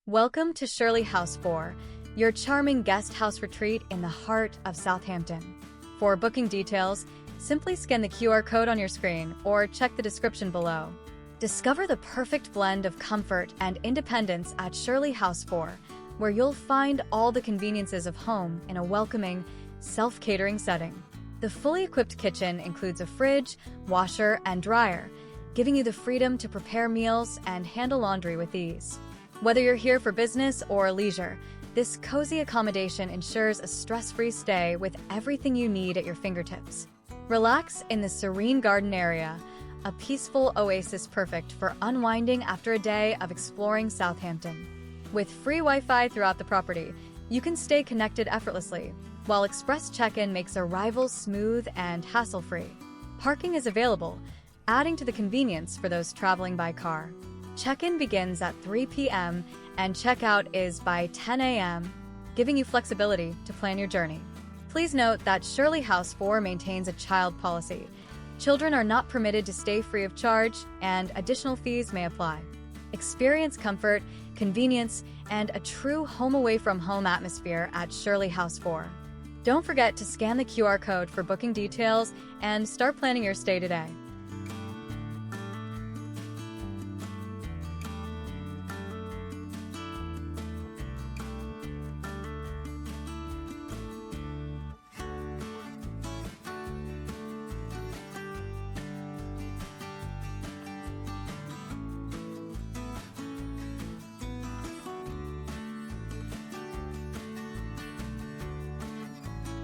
Welcome to Shirley House 4, your charming guest house retreat in the heart of Southampton. For booking details, simply scan the QR code on your screen or check the description below. Discover the perfect blend of comfort and independence at Shirley House 4, where you'll find all the conveniences of home in a welcoming, self-catering setting. The fully equipped kitchen includes a fridge, washer, and dryer, giving you the freedom to prepare meals and handle laundry with ease. Whether you're here for business or leisure, this cozy accommodation ensures a stress-free stay with everything you need at your fingertips. Relax in the serene garden area, a peaceful oasis perfect for unwinding after a day of exploring Southampton. With free Wi-Fi throughout the property, you can stay connected effortlessly, while express check-in makes arrival smooth and hassle-free. Parking is available, adding to the convenience for those traveling by car. Check-in begins at 3 p.m. and check-out is by 10 a.m., giving you flexibility to plan your journey. Please note that Shirley House 4 maintains a child policy. Children are not permitted to stay free of charge, and additional fees may apply. Experience comfort, convenience, and a true home-away-from-home atmosphere at Shirley House 4. Don't forget to scan the QR code for booking details and start planning your stay today.